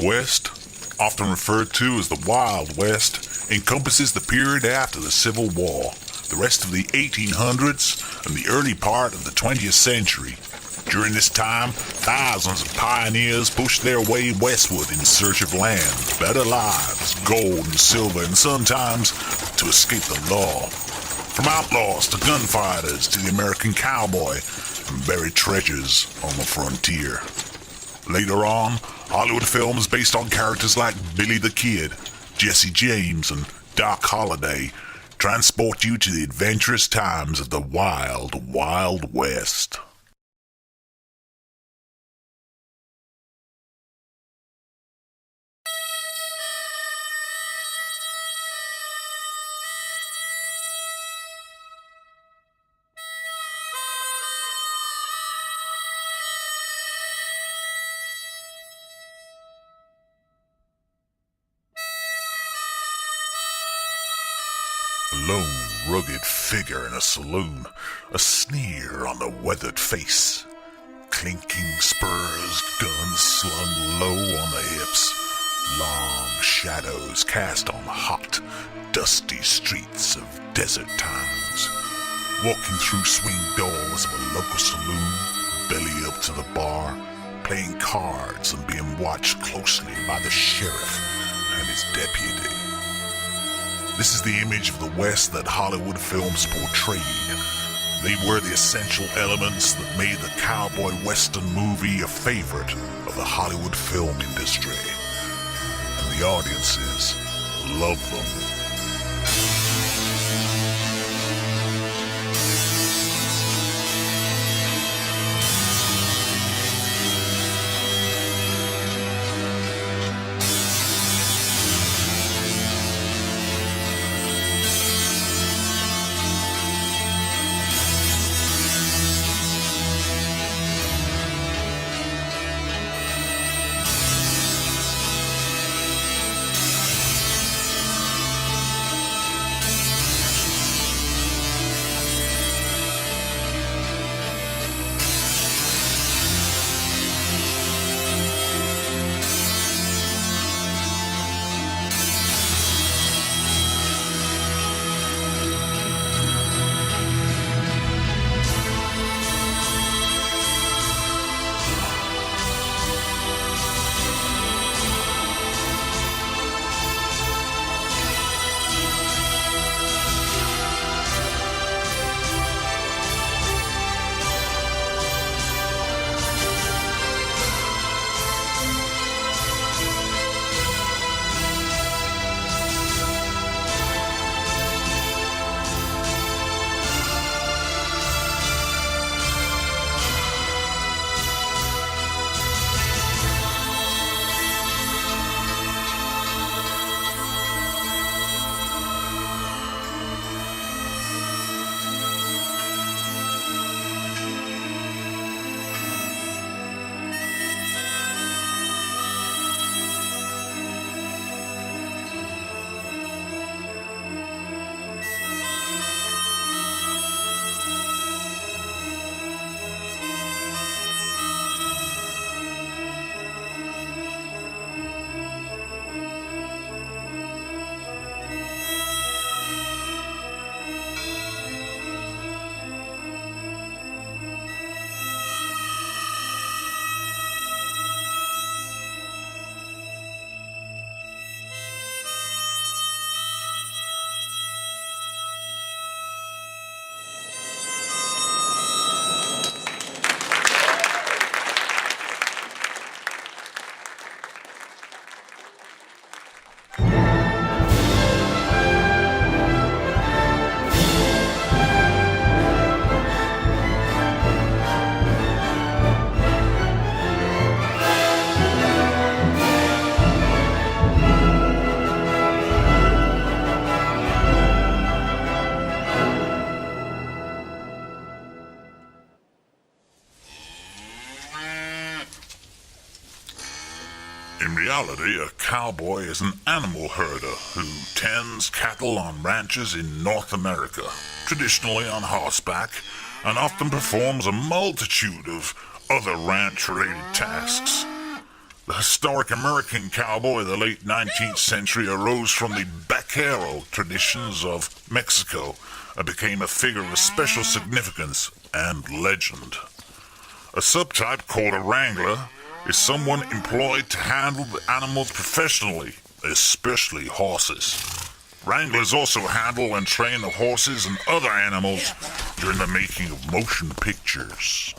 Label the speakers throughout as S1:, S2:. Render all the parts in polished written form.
S1: West, often referred to as the Wild West, encompasses the period after the Civil War, the rest of the 1800s, and the early part of the 20th century. During this time, thousands of pioneers pushed their way westward in search of land, better lives, gold and silver, and sometimes to escape the law. From outlaws to gunfighters to the American cowboy and buried treasures on the frontier. Later on, Hollywood films based on characters like Billy the Kid, Jesse James, and Doc Holliday transport you to the adventurous times of the Wild, Wild West. A lone, rugged figure in a saloon, a sneer on the weathered face. Clinking spurs, guns slung low on the hips. Long shadows cast on hot, dusty streets of desert towns. Walking through swing doors of a local saloon, belly up to the bar, playing cards and being watched closely by the sheriff and his deputy. This is the image of the West that Hollywood films portrayed. They were the essential elements that made the cowboy western movie a favorite of the Hollywood film industry. And the audiences loved them. In reality, a cowboy is an animal herder who tends cattle on ranches in North America, traditionally on horseback, and often performs a multitude of other ranch-related tasks. The historic American cowboy of the late 19th century arose from the vaquero traditions of Mexico and became a figure of special significance and legend. A subtype called a wrangler is someone employed to handle the animals professionally, especially horses. Wranglers also handle and train the horses and other animals during the making of motion pictures.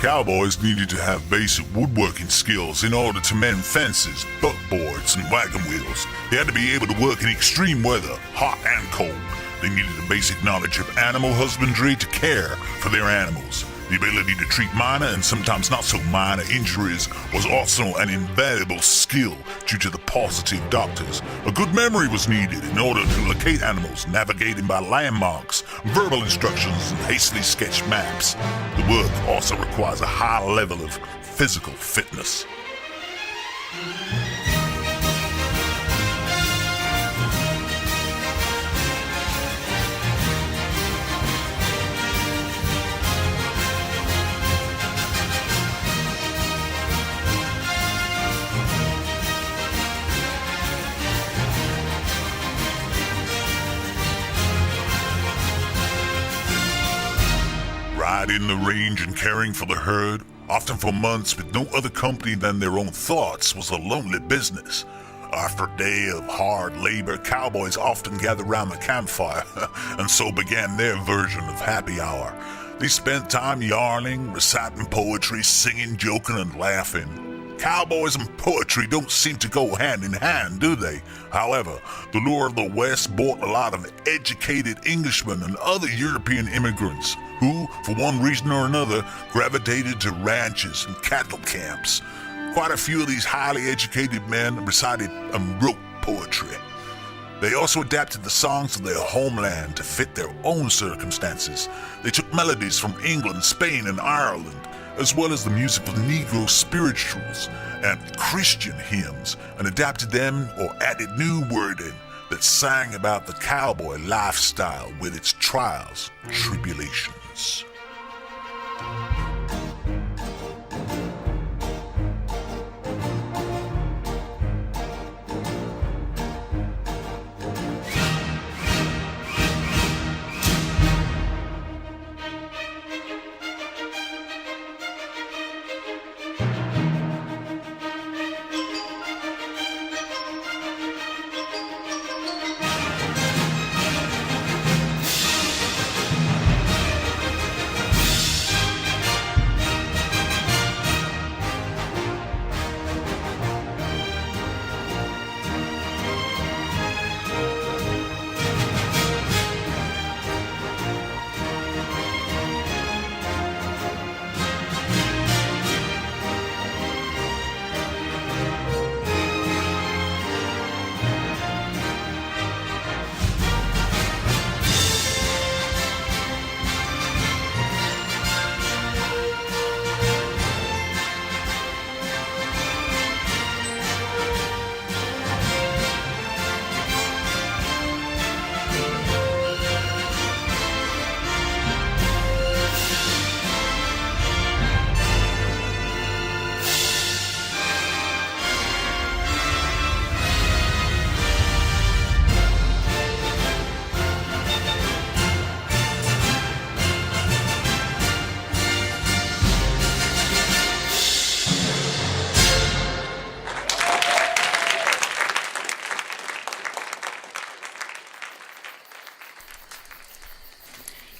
S1: Cowboys needed to have basic woodworking skills in order to mend fences, buckboards, and wagon wheels. They had to be able to work in extreme weather, hot and cold. They needed a basic knowledge of animal husbandry to care for their animals. The ability to treat minor and sometimes not so minor injuries was also an invaluable skill due to the paucity of doctors. A good memory was needed in order to locate animals, navigating by landmarks, verbal instructions, and hastily sketched maps. The work also requires a high level of physical fitness. Riding the range and caring for the herd, often for months with no other company than their own thoughts, was a lonely business. After a day of hard labor, cowboys often gathered around the campfire, and so began their version of happy hour. They spent time yarning, reciting poetry, singing, joking, and laughing. Cowboys and poetry don't seem to go hand in hand, do they? However, the lure of the West brought a lot of educated Englishmen and other European immigrants who, for one reason or another, gravitated to ranches and cattle camps. Quite a few of these highly educated men recited and wrote poetry. They also adapted the songs of their homeland to fit their own circumstances. They took melodies from England, Spain, and Ireland, as well as the music of Negro spirituals and Christian hymns, and adapted them or added new wording that sang about the cowboy lifestyle with its trials, tribulations.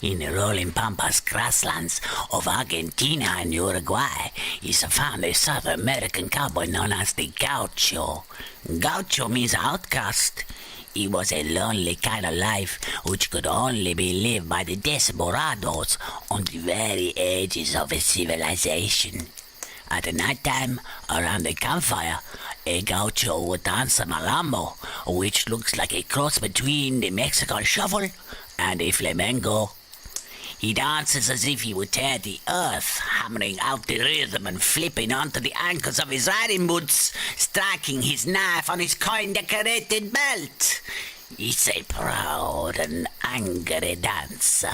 S2: In the rolling pampas grasslands of Argentina and Uruguay is found a South American cowboy known as the gaucho. Gaucho means outcast. It was a lonely kind of life which could only be lived by the desperados on the very edges of a civilization. At night time, around the campfire, a gaucho would dance a malambo, which looks like a cross between the Mexican shuffle and a flamenco. He dances as if he would tear the earth, hammering out the rhythm and flipping onto the ankles of his riding boots, striking his knife on his coin-decorated belt. It's a proud and angry dancer.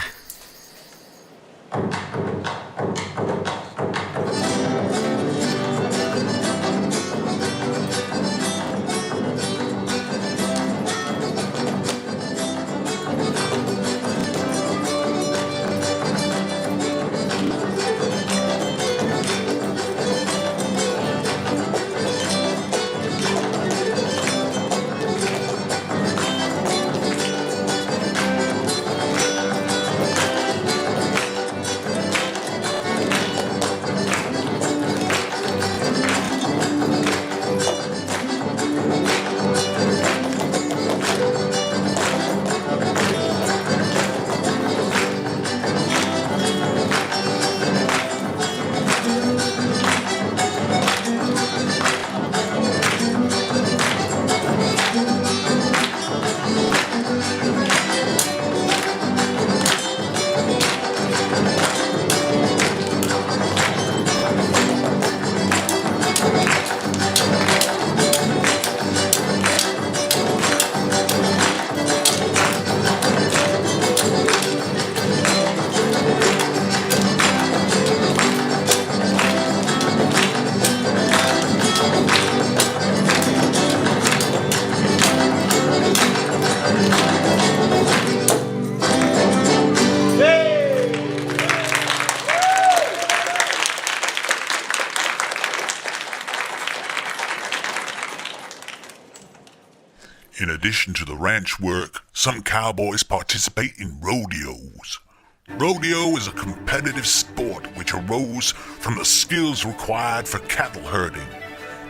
S1: In addition to the ranch work, some cowboys participate in rodeos. Rodeo is a competitive sport which arose from the skills required for cattle herding.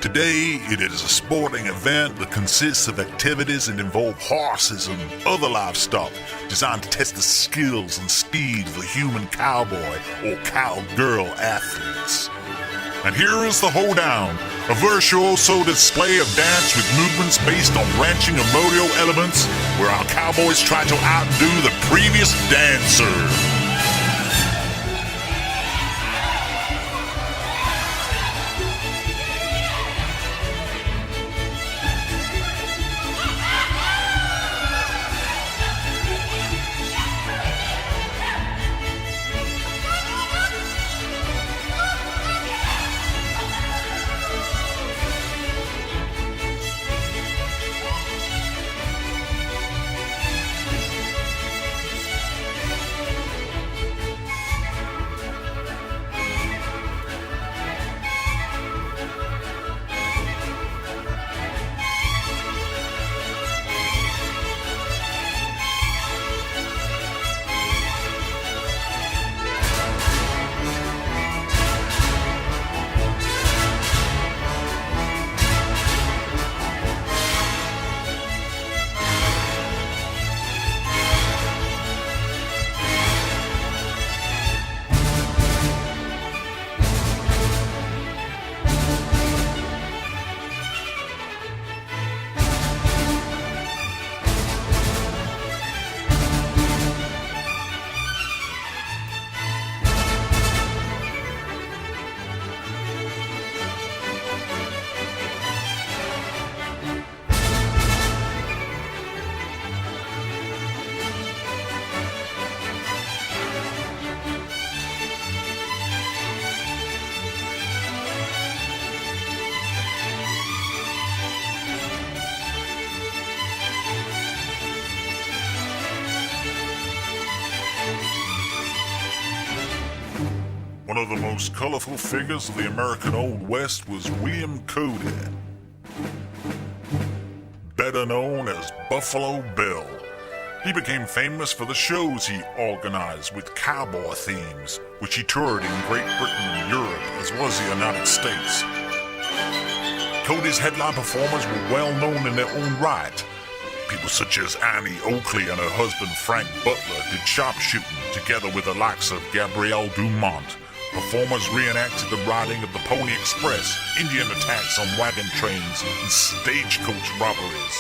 S1: Today, it is a sporting event that consists of activities that involve horses and other livestock designed to test the skills and speed of the human cowboy or cowgirl athletes. And here is the hoedown, a virtuoso display of dance with movements based on ranching and rodeo elements where our cowboys try to outdo the previous dancer. One of the most colorful figures of the American Old West was William Cody, better known as Buffalo Bill. He became famous for the shows he organized with cowboy themes, which he toured in Great Britain and Europe, as well as the United States. Cody's headline performers were well known in their own right. People such as Annie Oakley and her husband Frank Butler did sharpshooting together with the likes of Gabrielle Dumont. Performers reenacted the riding of the Pony Express, Indian attacks on wagon trains, and stagecoach robberies.